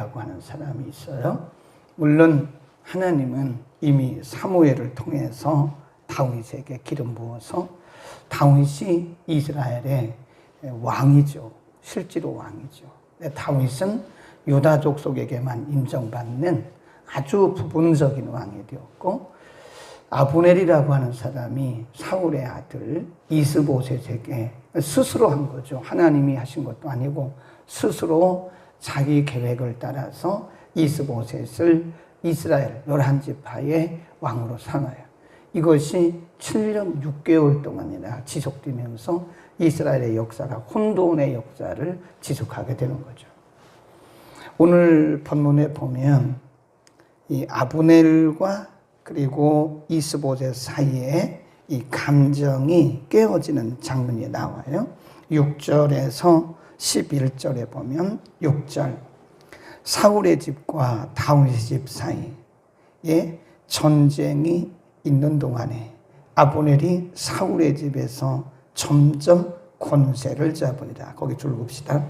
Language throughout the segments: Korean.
하는 사람이 있어요. 물론 하나님은 이미 사무엘을 통해서 다윗에게 기름 부어서 다윗이 이스라엘의 왕이죠. 실제로 왕이죠. 다윗은 유다 족속에게만 인정받는 아주 부분적인 왕이 되었고, 아브넬이라고 하는 사람이 사울의 아들 이스보셋에게 스스로 한 거죠. 하나님이 하신 것도 아니고 스스로 자기 계획을 따라서 이스보셋을 이스라엘 11지파의 왕으로 삼아요. 이것이 7년 6개월 동안이나 지속되면서 이스라엘의 역사가 혼돈의 역사를 지속하게 되는 거죠. 오늘 본문에 보면 이 아브넬과 그리고 이스보셋 사이에 이 감정이 깨어지는 장면이 나와요. 6절에서 11절에 보면 6절 사울의 집과 다윗의 집 사이에 전쟁이 있는 동안에 아브넬이 사울의 집에서 점점 권세를 잡으니라. 거기 줄 봅시다.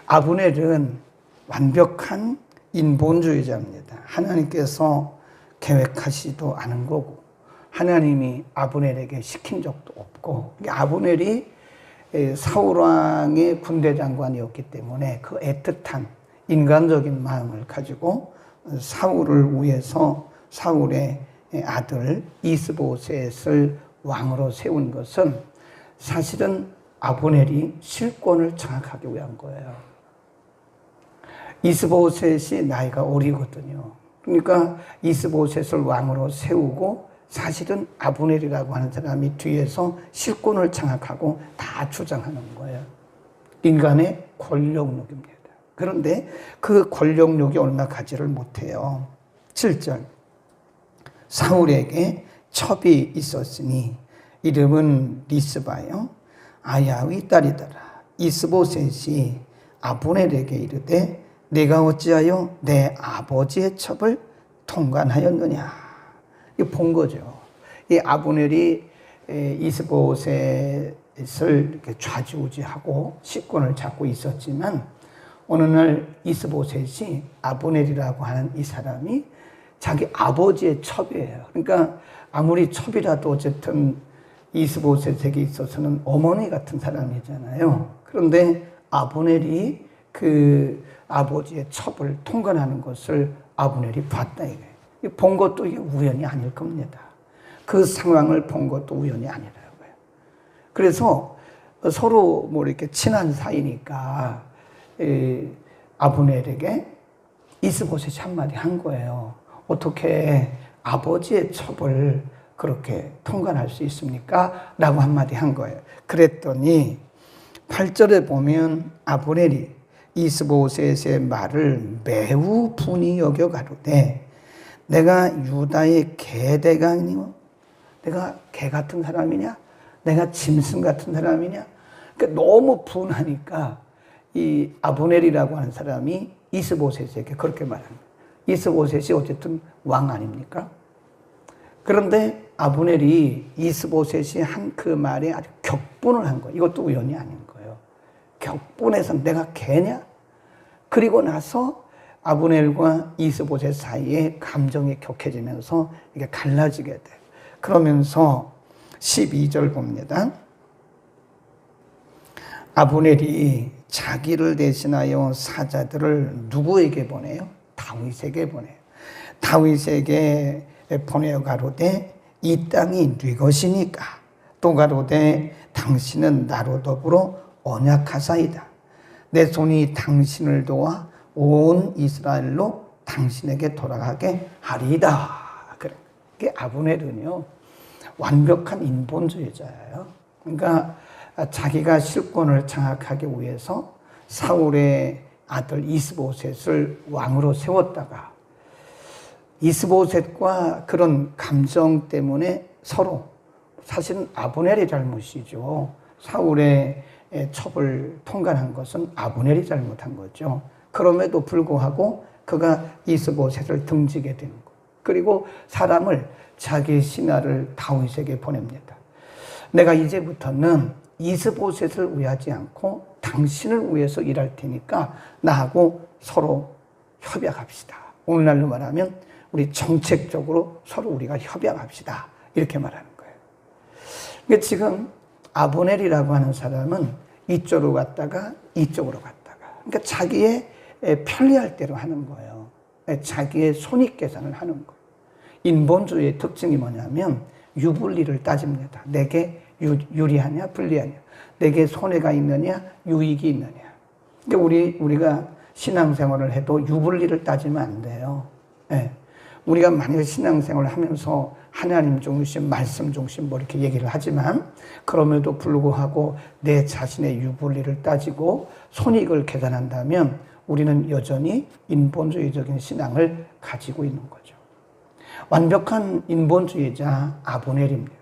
아브넬은 완벽한 인본주의자입니다. 하나님께서 계획하시지도 않은 거고 하나님이 아브넬에게 시킨 적도 없고, 아브넬이 사울왕의 군대 장관이었기 때문에 그 애틋한 인간적인 마음을 가지고 사울을 위해서 사울의 아들 이스보셋을 왕으로 세운 것은 사실은 아브넬이 실권을 장악하기 위한 거예요. 이스보셋이 나이가 어리거든요. 그러니까 이스보셋을 왕으로 세우고 사실은 아브넬이라고 하는 사람이 뒤에서 실권을 장악하고 다 주장하는 거예요. 인간의 권력욕입니다. 그런데 그 권력욕이 얼마 가지를 못해요. 7절 사울에게 첩이 있었으니 이름은 리스바요 아야의 딸이더라. 이스보셋이 아브넬에게 이르되 내가 어찌하여 내 아버지의 첩을 통관하였느냐. 이거 본 거죠. 이 아브넬이 이스보셋을 이렇게 좌지우지하고 식권을 잡고 있었지만 어느 날 이스보셋이 아브넬이라고 하는 이 사람이 자기 아버지의 첩이에요. 그러니까 아무리 첩이라도 어쨌든 이스보셋에게 있어서는 어머니 같은 사람이잖아요. 그런데 아브넬이 그 아버지의 첩을 통관하는 것을 아브넬이 봤다 이거예요. 본 것도 이게 우연이 아닐 겁니다. 그 상황을 본 것도 우연이 아니라고요. 그래서 서로 뭐 이렇게 친한 사이니까 아브넬에게 이스보셋이 한마디 한 거예요. 어떻게 아버지의 첩을 그렇게 통관할 수 있습니까? 라고 한마디 한 거예요. 그랬더니 8절에 보면 아브넬이 이스보셋의 말을 매우 분이 여겨 가로되 내가 유다의 개대강이요? 내가 개 같은 사람이냐? 내가 짐승 같은 사람이냐? 그러니까 너무 분하니까 이 아브넬이라고 하는 사람이 이스보셋에게 그렇게 말합니다. 이스보셋이 어쨌든 왕 아닙니까? 그런데 아브넬이 이스보셋이 한 그 말에 아주 격분을 한 거예요. 이것도 우연이 아닌 거예요. 격분해서 내가 개냐? 그리고 나서 아브넬과 이스보셋 사이에 감정이 격해지면서 이게 갈라지게 돼요. 그러면서 12절 봅니다. 아브넬이 자기를 대신하여 사자들을 누구에게 보내요? 다윗에게 보내요. 다윗에게 보내어 가로되 이 땅이 네 것이니까 또 가로되 당신은 나로 더불어 언약하사이다. 내 손이 당신을 도와 온 이스라엘로 당신에게 돌아가게 하리이다. 그래. 이게 아브넬은요 완벽한 인본주의자예요. 그러니까 자기가 실권을 장악하기 위해서 사울의 아들 이스보셋을 왕으로 세웠다가 이스보셋과 그런 감정 때문에 서로 사실은 아브넬의 잘못이죠. 사울의 첩을 통관한 것은 아브넬이 잘못한 거죠. 그럼에도 불구하고 그가 이스보셋을 등지게 되는 거. 그리고 사람을 자기 신하를 다윗에게 보냅니다. 내가 이제부터는 이스보셋을 위하지 않고 당신을 위해서 일할 테니까 나하고 서로 협약합시다. 오늘날로 말하면 우리 정책적으로 서로 우리가 협약합시다. 이렇게 말하는 거예요. 그러니까 지금 아브넬이라고 하는 사람은 이쪽으로 갔다가 이쪽으로 갔다가, 그러니까 자기의 편리할 대로 하는 거예요. 자기의 손익계산을 하는 거예요. 인본주의의 특징이 뭐냐면 유불리를 따집니다. 내게 유리하냐 불리하냐, 내게 손해가 있느냐 유익이 있느냐. 그러니까 우리가 신앙생활을 해도 유불리를 따지면 안 돼요. 네. 우리가 만약에 신앙생활을 하면서 하나님 중심, 말씀 중심 뭐 이렇게 얘기를 하지만 그럼에도 불구하고 내 자신의 유불리를 따지고 손익을 계산한다면 우리는 여전히 인본주의적인 신앙을 가지고 있는 거죠. 완벽한 인본주의자 아브넬입니다.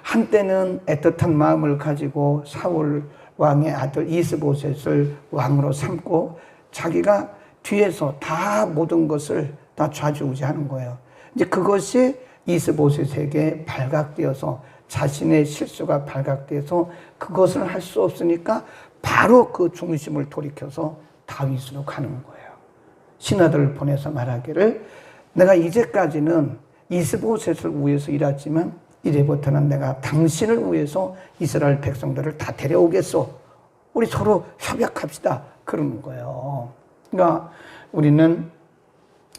한때는 애틋한 마음을 가지고 사울 왕의 아들 이스보셋을 왕으로 삼고 자기가 뒤에서 다 모든 것을 다 좌지우지하는 거예요. 이제 그것이 이스보셋에게 발각되어서 자신의 실수가 발각돼서 그것을 할 수 없으니까 바로 그 중심을 돌이켜서 다윗으로 가는 거예요. 신하들을 보내서 말하기를 내가 이제까지는 이스보셋을 위해서 일했지만 이제부터는 내가 당신을 위해서 이스라엘 백성들을 다 데려오겠소. 우리 서로 협약합시다. 그러는 거예요. 그러니까 우리는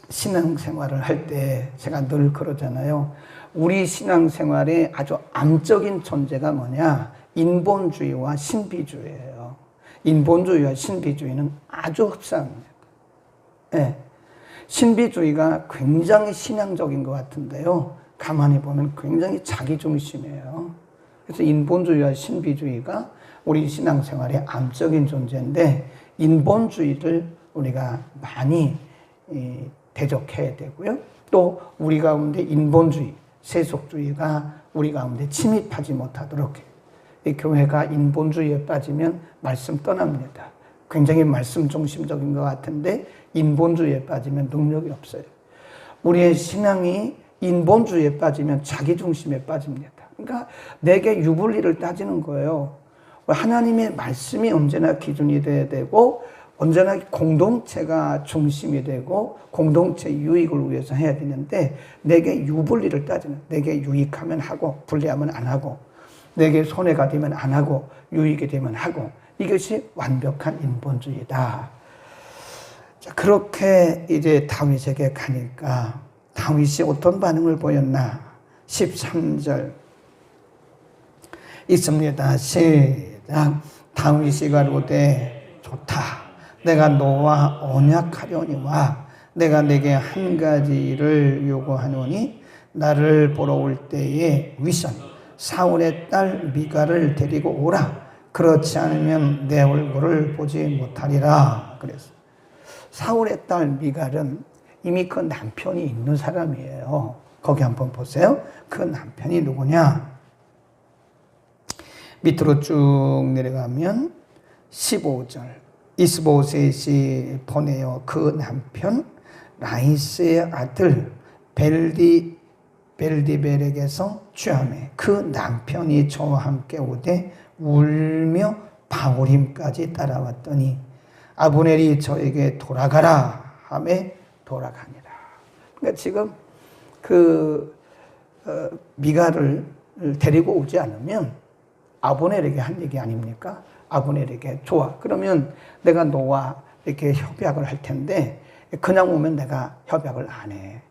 신앙생활을 할 때 제가 늘 그러잖아요. 우리 신앙생활의 아주 암적인 존재가 뭐냐? 인본주의와 신비주의예요. 인본주의와 신비주의는 아주 흡사합니다. 네. 신비주의가 굉장히 신앙적인 것 같은데요. 가만히 보면 굉장히 자기중심이에요. 그래서 인본주의와 신비주의가 우리 신앙생활의 암적인 존재인데 인본주의를 우리가 많이 대적해야 되고요. 또 우리 가운데 인본주의, 세속주의가 우리 가운데 침입하지 못하도록 이 교회가 인본주의에 빠지면 말씀 떠납니다. 굉장히 말씀 중심적인 것 같은데 인본주의에 빠지면 능력이 없어요. 우리의 신앙이 인본주의에 빠지면 자기중심에 빠집니다. 그러니까 내게 유불리를 따지는 거예요. 하나님의 말씀이 언제나 기준이 돼야 되고 언제나 공동체가 중심이 되고 공동체 유익을 위해서 해야 되는데 내게 유불리를 따지는, 내게 유익하면 하고 불리하면 안 하고 내게 손해가 되면 안 하고 유익이 되면 하고, 이것이 완벽한 인본주의다. 자, 그렇게 이제 다윗에게 가니까 다윗이 어떤 반응을 보였나? 13절 있습니다. 시작. 다윗이 가로되 좋다. 내가 너와 언약하려니와 내가 내게 한 가지를 요구하노니 나를 보러 올 때에 위선 사울의 딸 미갈을 데리고 오라. 그렇지 않으면 내 얼굴을 보지 못하리라. 그래서 사울의 딸 미갈은 이미 그 남편이 있는 사람이에요. 거기 한번 보세요. 그 남편이 누구냐? 밑으로 쭉 내려가면 15절. 이스보셋이 보내어 그 남편 라이스의 아들 벨디벨에게서 취하매 그 남편이 저와 함께 오되 울며 바울임까지 따라왔더니 아브넬이 저에게 돌아가라 하매 돌아가니라. 그러니까 지금 미갈을 데리고 오지 않으면 아브넬에게 한 얘기 아닙니까? 아브넬에게 좋아. 그러면 내가 너와 이렇게 협약을 할 텐데 그냥 오면 내가 협약을 안 해.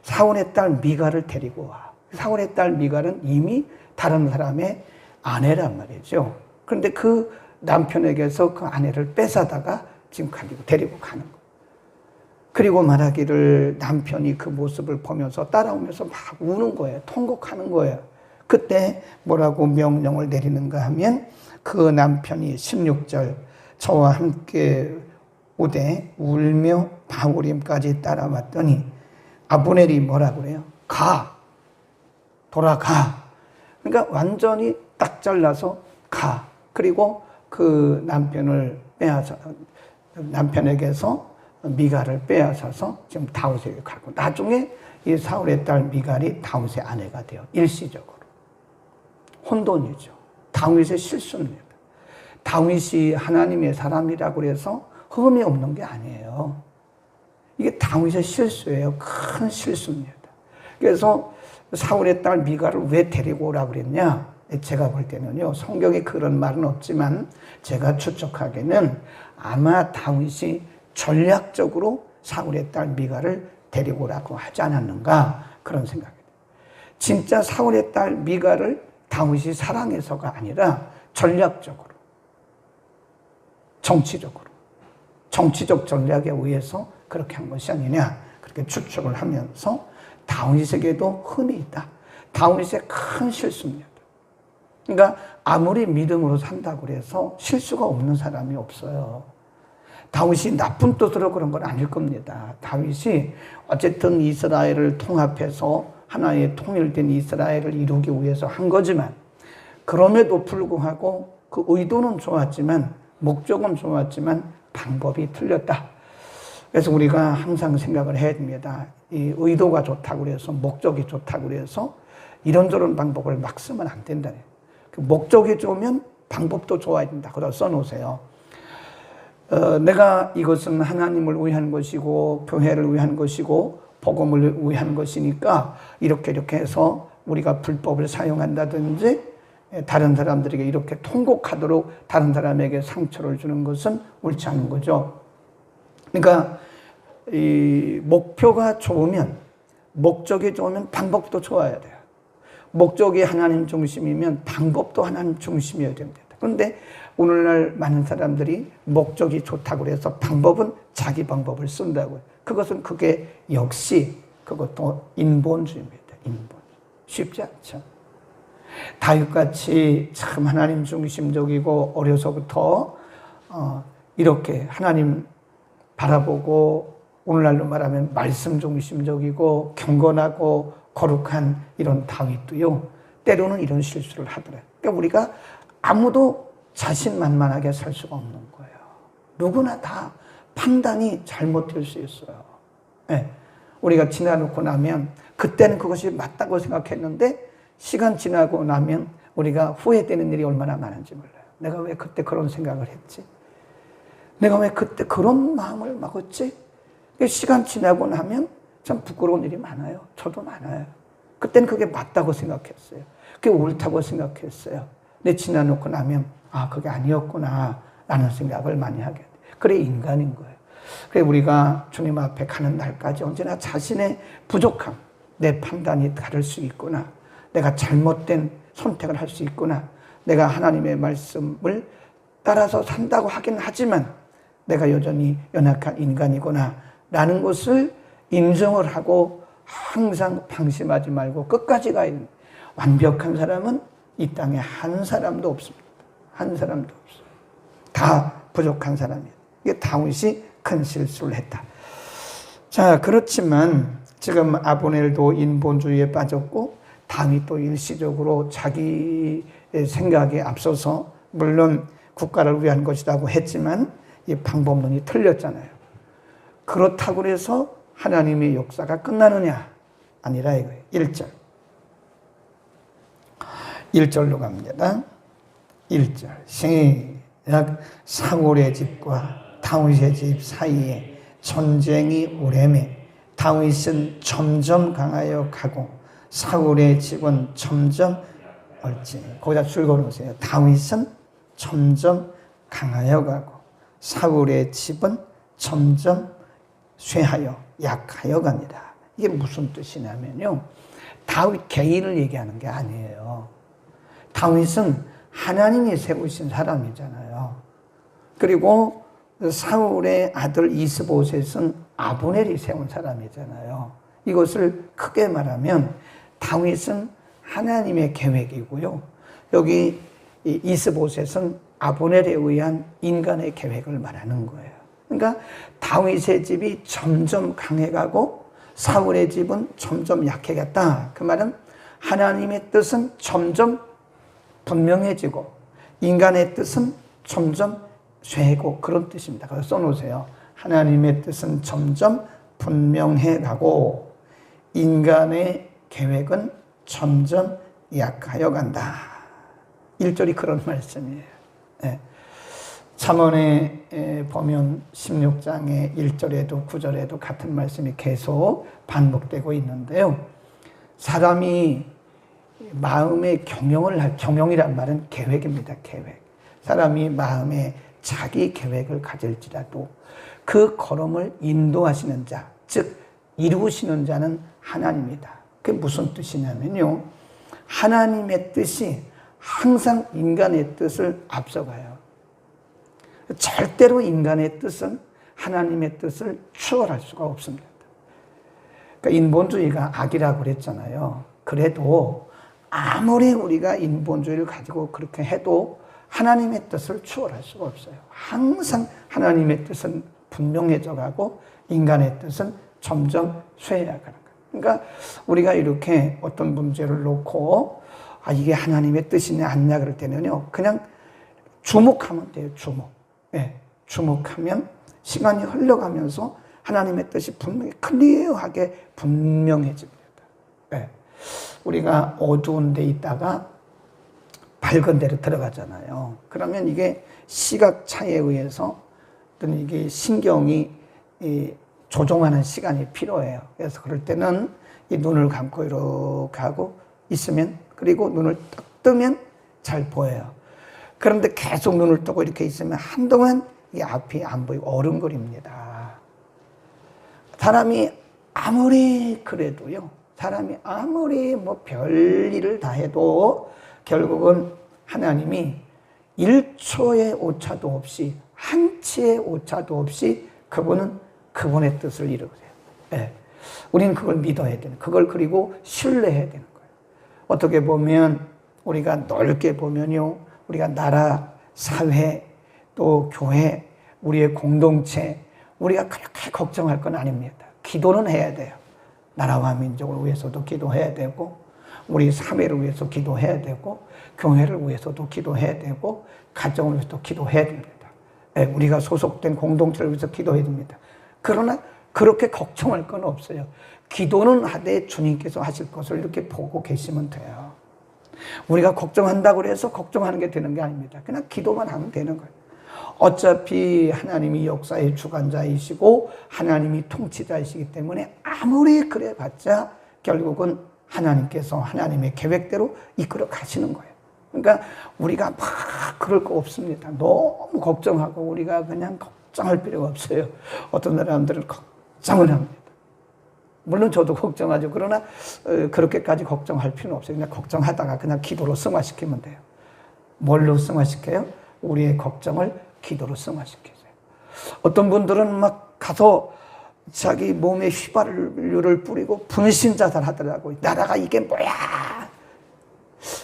사울의 딸 미갈을 데리고 와. 사울의 딸 미갈은 이미 다른 사람의 아내란 말이죠. 그런데 그 남편에게서 그 아내를 뺏어다가 지금 데리고 가는 거예요. 그리고 말하기를 남편이 그 모습을 보면서 따라오면서 막 우는 거예요. 통곡하는 거예요. 그때 뭐라고 명령을 내리는가 하면 그 남편이 16절 저와 함께 오되 울며 바울임까지 따라왔더니 아브넬이 뭐라 그래요? 가. 돌아가. 그러니까 완전히 딱 잘라서 가. 그리고 그 남편에게서 미갈을 빼앗아서 지금 다윗에게 가고 나중에 이 사울의 딸 미갈이 다윗의 아내가 돼요. 일시적으로. 혼돈이죠. 다윗의 실수입니다. 다윗이 하나님의 사람이라고 해서 흠이 없는 게 아니에요. 다윗의 실수예요. 큰 실수입니다. 그래서 사울의 딸 미가를 왜 데리고 오라고 그랬냐? 제가 볼 때는요, 성경에 그런 말은 없지만 제가 추측하기에는 아마 다윗이 전략적으로 사울의 딸 미가를 데리고 오라고 하지 않았는가, 그런 생각입니다. 진짜 사울의 딸 미가를 다윗이 사랑해서가 아니라 전략적으로, 정치적 전략에 의해서 그렇게 한 것이 아니냐, 그렇게 추측을 하면서 다윗에게도 흠이 있다. 다윗의 큰 실수입니다. 그러니까 아무리 믿음으로 산다고 해서 실수가 없는 사람이 없어요. 다윗이 나쁜 뜻으로 그런 건 아닐 겁니다. 다윗이 어쨌든 이스라엘을 통합해서 하나의 통일된 이스라엘을 이루기 위해서 한 거지만, 그럼에도 불구하고 그 의도는 좋았지만, 목적은 좋았지만 방법이 틀렸다. 그래서 우리가 항상 생각을 해야 됩니다. 이 의도가 좋다고 해서, 목적이 좋다고 해서 이런저런 방법을 막 쓰면 안 된다. 그 목적이 좋으면 방법도 좋아야 된다. 그걸 써놓으세요. 내가 이것은 하나님을 위한 것이고 교회를 위한 것이고 복음을 위한 것이니까 이렇게 해서 우리가 불법을 사용한다든지 다른 사람들에게 이렇게 통곡하도록 다른 사람에게 상처를 주는 것은 옳지 않은 거죠. 그러니까 이 목표가 좋으면, 목적이 좋으면 방법도 좋아야 돼요. 목적이 하나님 중심이면 방법도 하나님 중심이어야 됩니다. 그런데 오늘날 많은 사람들이 목적이 좋다고 해서 방법은 자기 방법을 쓴다고요. 그게 역시 그것도 인본주의입니다. 인본. 쉽지 않죠. 다윗같이 참 하나님 중심적이고 어려서부터 이렇게 하나님 바라보고, 오늘날로 말하면 말씀 중심적이고 경건하고 거룩한 이런 다윗도요, 때로는 이런 실수를 하더라고요. 그러니까 우리가 아무도 자신만만하게 살 수가 없는 거예요. 누구나 다 판단이 잘못될 수 있어요. 네. 우리가 지나놓고 나면 그때는 그것이 맞다고 생각했는데 시간 지나고 나면 우리가 후회되는 일이 얼마나 많은지 몰라요. 내가 왜 그때 그런 생각을 했지? 내가 왜 그때 그런 마음을 먹었지? 시간 지나고 나면 참 부끄러운 일이 많아요. 저도 많아요. 그때는 그게 맞다고 생각했어요. 그게 옳다고 생각했어요. 근데 지나놓고 나면 그게 아니었구나 라는 생각을 많이 하게 돼요. 그래 인간인 거예요. 그래 우리가 주님 앞에 가는 날까지 언제나 자신의 부족함, 내 판단이 다를 수 있구나, 내가 잘못된 선택을 할 수 있구나, 내가 하나님의 말씀을 따라서 산다고 하긴 하지만 내가 여전히 연약한 인간이구나 라는 것을 인정을 하고 항상 방심하지 말고 끝까지 가야 됩니다. 완벽한 사람은 이 땅에 한 사람도 없습니다. 한 사람도 없어요. 다 부족한 사람이에요. 이게 다윗이 큰 실수를 했다. 자, 그렇지만 지금 아브넬도 인본주의에 빠졌고 다윗도 일시적으로 자기 생각에 앞서서 물론 국가를 위한 것이라고 했지만 이 방법론이 틀렸잖아요. 그렇다고 해서 하나님의 역사가 끝나느냐? 아니라 이거예요. 1절로 갑니다. 1절 시작. 사울의 집과 다윗의 집 사이에 전쟁이 오래매 다윗은 점점 강하여 가고 사울의 집은 점점 얼지니. 거기다 줄 걸으세요. 다윗은 점점 강하여 가고 사울의 집은 점점 쇠하여 약하여 갑니다. 이게 무슨 뜻이냐면요, 다윗 개인을 얘기하는 게 아니에요. 다윗은 하나님이 세우신 사람이잖아요. 그리고 사울의 아들 이스보셋은 아브넬이 세운 사람이잖아요. 이것을 크게 말하면 다윗은 하나님의 계획이고요, 여기 이스보셋은 아브넬에 의한 인간의 계획을 말하는 거예요. 그러니까 다윗의 집이 점점 강해가고 사울의 집은 점점 약해갔다. 그 말은 하나님의 뜻은 점점 분명해지고 인간의 뜻은 점점 쇠고, 그런 뜻입니다. 그래서 써놓으세요. 하나님의 뜻은 점점 분명해가고 인간의 계획은 점점 약하여 간다. 1절이 그런 말씀이에요. 네. 잠언에 보면 16장의 1절에도 9절에도 같은 말씀이 계속 반복되고 있는데요. 사람이 마음에 경영이란 말은 계획입니다. 계획. 사람이 마음에 자기 계획을 가질지라도 그 걸음을 인도하시는 자, 즉 이루시는 자는 하나님이다. 그게 무슨 뜻이냐면요. 하나님의 뜻이 항상 인간의 뜻을 앞서가요. 절대로 인간의 뜻은 하나님의 뜻을 추월할 수가 없습니다. 그러니까 인본주의가 악이라고 그랬잖아요. 그래도 아무리 우리가 인본주의를 가지고 그렇게 해도 하나님의 뜻을 추월할 수가 없어요. 항상 하나님의 뜻은 분명해져 가고 인간의 뜻은 점점 쇠해가는 거예요. 그러니까 우리가 이렇게 어떤 문제를 놓고 이게 하나님의 뜻이냐 아니냐 그럴 때는요. 그냥 주목하면 돼요. 주목. 네, 주목하면 시간이 흘러가면서 하나님의 뜻이 분명히 클리어하게 분명해집니다. 네. 우리가 어두운 데 있다가 밝은 데로 들어가잖아요. 그러면 이게 시각 차이에 의해서 어떤 이게 신경이 조종하는 시간이 필요해요. 그래서 그럴 때는 이 눈을 감고 이렇게 하고 있으면, 그리고 눈을 딱 뜨면 잘 보여요. 그런데 계속 눈을 뜨고 이렇게 있으면 한동안 이 앞이 안 보이고 어른거립니다. 사람이 아무리 그래도요, 사람이 아무리 뭐 별일을 다 해도 결국은 하나님이 1초의 오차도 없이, 한치의 오차도 없이 그분은 그분의 뜻을 이루세요. 네. 우리는 그걸 믿어야 되는, 그걸 그리고 신뢰해야 되는 거예요. 어떻게 보면 우리가 넓게 보면요, 우리가 나라, 사회, 또 교회, 우리의 공동체, 우리가 그렇게 걱정할 건 아닙니다. 기도는 해야 돼요. 나라와 민족을 위해서도 기도해야 되고, 우리 사회를 위해서 기도해야 되고, 교회를 위해서도 기도해야 되고, 가정을 위해서도 기도해야 됩니다. 네, 우리가 소속된 공동체를 위해서 기도해야 됩니다. 그러나 그렇게 걱정할 건 없어요. 기도는 하되 주님께서 하실 것을 이렇게 보고 계시면 돼요. 우리가 걱정한다고 해서 걱정하는 게 되는 게 아닙니다. 그냥 기도만 하면 되는 거예요. 어차피 하나님이 역사의 주관자이시고 하나님이 통치자이시기 때문에 아무리 그래봤자 결국은 하나님께서 하나님의 계획대로 이끌어 가시는 거예요. 그러니까 우리가 막 그럴 거 없습니다. 너무 걱정하고 우리가 그냥 걱정할 필요가 없어요. 어떤 사람들은 걱정을 합니다. 물론 저도 걱정하죠. 그러나 그렇게까지 걱정할 필요는 없어요. 그냥 걱정하다가 그냥 기도로 승화시키면 돼요. 뭘로 승화시켜요? 우리의 걱정을 기도로 승화시켜줘요. 어떤 분들은 막 가서 자기 몸에 휘발유를 뿌리고 분신자살 하더라고요. 나라가 이게 뭐야?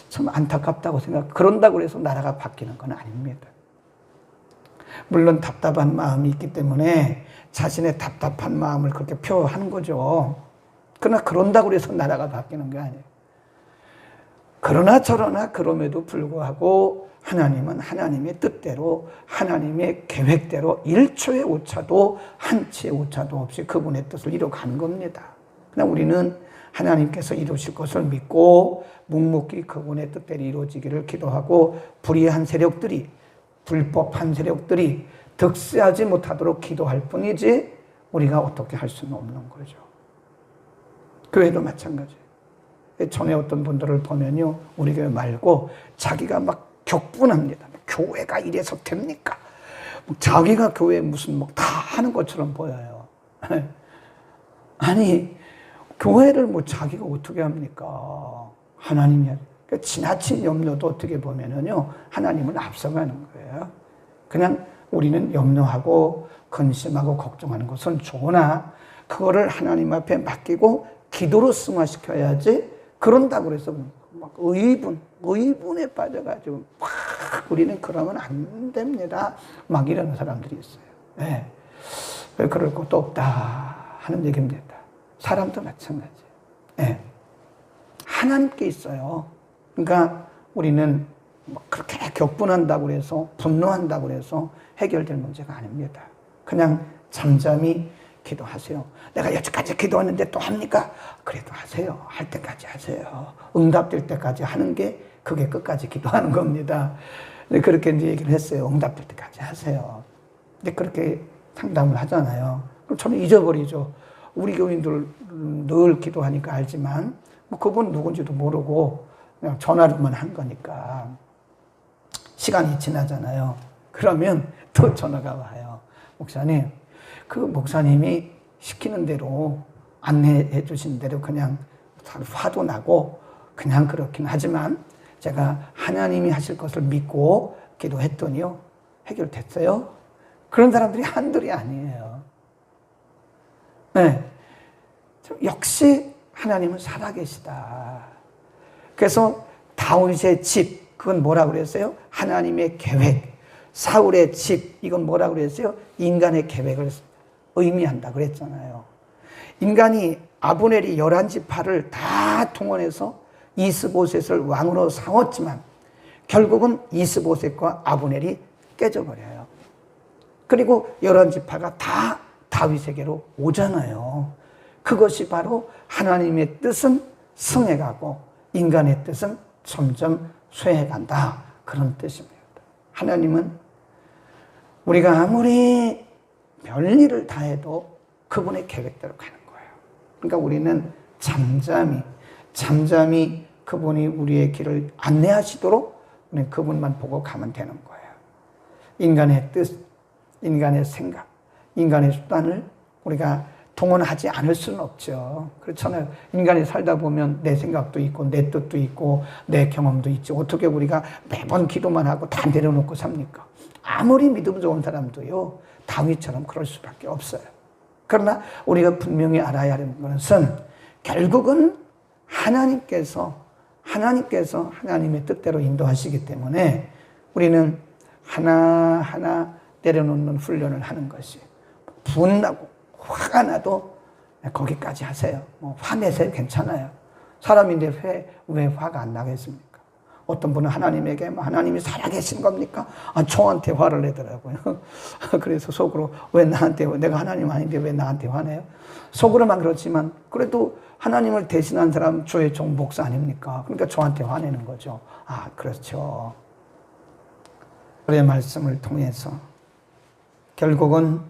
참 안타깝다고 그런다고 해서 나라가 바뀌는 건 아닙니다. 물론 답답한 마음이 있기 때문에 자신의 답답한 마음을 그렇게 표현하는 거죠. 그러나 그런다고 해서 나라가 바뀌는 게 아니에요. 그러나 저러나 그럼에도 불구하고 하나님은 하나님의 뜻대로, 하나님의 계획대로 1초의 오차도 한치의 오차도 없이 그분의 뜻을 이뤄가는 겁니다. 그냥 우리는 하나님께서 이루실 것을 믿고 묵묵히 그분의 뜻대로 이루어지기를 기도하고, 불의한 세력들이, 불법한 세력들이 득세하지 못하도록 기도할 뿐이지 우리가 어떻게 할 수는 없는 거죠. 교회도 마찬가지예요. 전에 어떤 분들을 보면요, 우리 교회 말고 자기가 막 격분합니다. 교회가 이래서 됩니까? 자기가 교회에 무슨 뭐 다 하는 것처럼 보여요. 아니, 교회를 뭐 자기가 어떻게 합니까? 하나님이. 그러니까 지나친 염려도 어떻게 보면은요, 하나님을 앞서가는 거예요. 그냥 우리는 염려하고 근심하고 걱정하는 것은 좋으나 그거를 하나님 앞에 맡기고 기도로 승화시켜야지. 그런다고 해서 막 의분에 빠져가지고 막 우리는 그러면 안 됩니다. 막 이러는 사람들이 있어요. 네. 왜 그럴 것도 없다 하는 얘기입니다. 사람도 마찬가지예요. 네. 하나님께 있어요. 그러니까 우리는 그렇게 격분한다고 해서, 분노한다고 해서 해결될 문제가 아닙니다. 그냥 잠잠히 기도하세요. 내가 여태까지 기도했는데 또 합니까? 그래도 하세요. 할 때까지 하세요. 응답될 때까지 하는 게 그게 끝까지 기도하는 겁니다. 근데 그렇게 이제 얘기를 했어요. 응답될 때까지 하세요. 근데 그렇게 상담을 하잖아요. 그럼 저는 잊어버리죠. 우리 교인들 늘 기도하니까 알지만 뭐 그분 누군지도 모르고 그냥 전화로만 한 거니까 시간이 지나잖아요. 그러면 또 전화가 와요. 목사님, 그 목사님이 시키는 대로 안내해 주신 대로 그냥 화도 나고 그냥 그렇긴 하지만 제가 하나님이 하실 것을 믿고 기도했더니요, 해결됐어요. 그런 사람들이 한둘이 아니에요. 네. 역시 하나님은 살아계시다. 그래서 다윗의 집, 그건 뭐라고 그랬어요? 하나님의 계획. 사울의 집, 이건 뭐라고 그랬어요? 인간의 계획을 의미한다 그랬잖아요. 인간이 아브넬이 11지파를 다 동원해서 이스보셋을 왕으로 삼았지만 결국은 이스보셋과 아브넬이 깨져버려요. 그리고 11지파가 다 다윗에게로 오잖아요. 그것이 바로 하나님의 뜻은 승해가고 인간의 뜻은 점점 쇠해간다, 그런 뜻입니다. 하나님은 우리가 아무리 별일을 다 해도 그분의 계획대로 가는 거예요. 그러니까 우리는 잠잠히 그분이 우리의 길을 안내하시도록 우리는 그분만 보고 가면 되는 거예요. 인간의 뜻, 인간의 생각, 인간의 수단을 우리가 동원하지 않을 수는 없죠. 그렇잖아요. 인간이 살다 보면 내 생각도 있고 내 뜻도 있고 내 경험도 있지. 어떻게 우리가 매번 기도만 하고 다 내려놓고 삽니까? 아무리 믿음 좋은 사람도요, 다윗처럼 그럴 수밖에 없어요. 그러나 우리가 분명히 알아야 하는 것은 결국은 하나님께서 하나님의 뜻대로 인도하시기 때문에 우리는 하나하나 내려놓는 훈련을 하는 것이, 분나고 화가 나도 거기까지 하세요. 뭐 화내세요. 괜찮아요. 사람인데 왜 화가 안 나겠습니까? 어떤 분은 하나님에게 하나님이 살아계신 겁니까? 저한테 화를 내더라고요. 그래서 속으로 왜 나한테, 내가 하나님 아닌데 왜 나한테 화내요? 속으로만 그렇지만 그래도 하나님을 대신한 사람 주의 종 목사 아닙니까? 그러니까 저한테 화내는 거죠. 그렇죠. 우리의 말씀을 통해서 결국은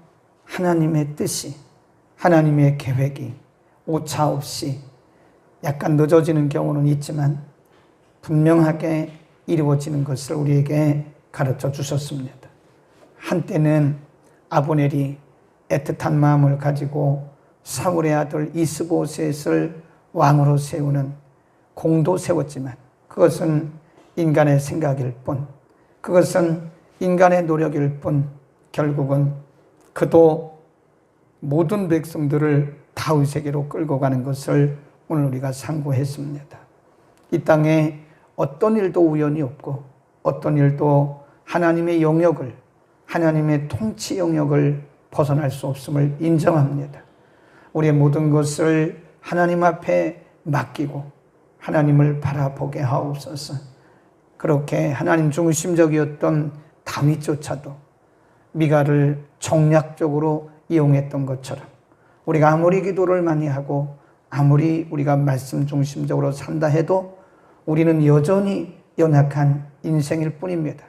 하나님의 뜻이, 하나님의 계획이 오차 없이 약간 늦어지는 경우는 있지만 분명하게 이루어지는 것을 우리에게 가르쳐 주셨습니다. 한때는 아브넬이 애틋한 마음을 가지고 사울의 아들 이스보셋을 왕으로 세우는 공도 세웠지만 그것은 인간의 생각일 뿐, 그것은 인간의 노력일 뿐, 결국은 그도 모든 백성들을 다윗에게로 끌고 가는 것을 오늘 우리가 상고했습니다. 이 땅에 어떤 일도 우연이 없고 어떤 일도 하나님의 영역을, 하나님의 통치 영역을 벗어날 수 없음을 인정합니다. 우리의 모든 것을 하나님 앞에 맡기고 하나님을 바라보게 하옵소서. 그렇게 하나님 중심적이었던 다윗조차도 미가를 정략적으로 이용했던 것처럼 우리가 아무리 기도를 많이 하고 아무리 우리가 말씀 중심적으로 산다 해도 우리는 여전히 연약한 인생일 뿐입니다.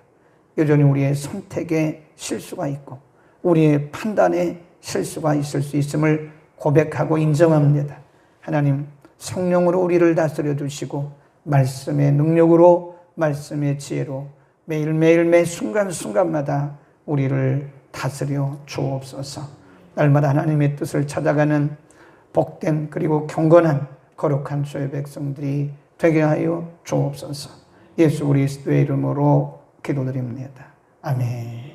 여전히 우리의 선택에 실수가 있고 우리의 판단에 실수가 있을 수 있음을 고백하고 인정합니다. 하나님, 성령으로 우리를 다스려 주시고 말씀의 능력으로, 말씀의 지혜로 매일매일 매 순간순간마다 우리를 다스려 주옵소서. 날마다 하나님의 뜻을 찾아가는 복된 그리고 경건한 거룩한 주의 백성들이 되게 하여 주옵소서. 예수 그리스도의 이름으로 기도드립니다. 아멘.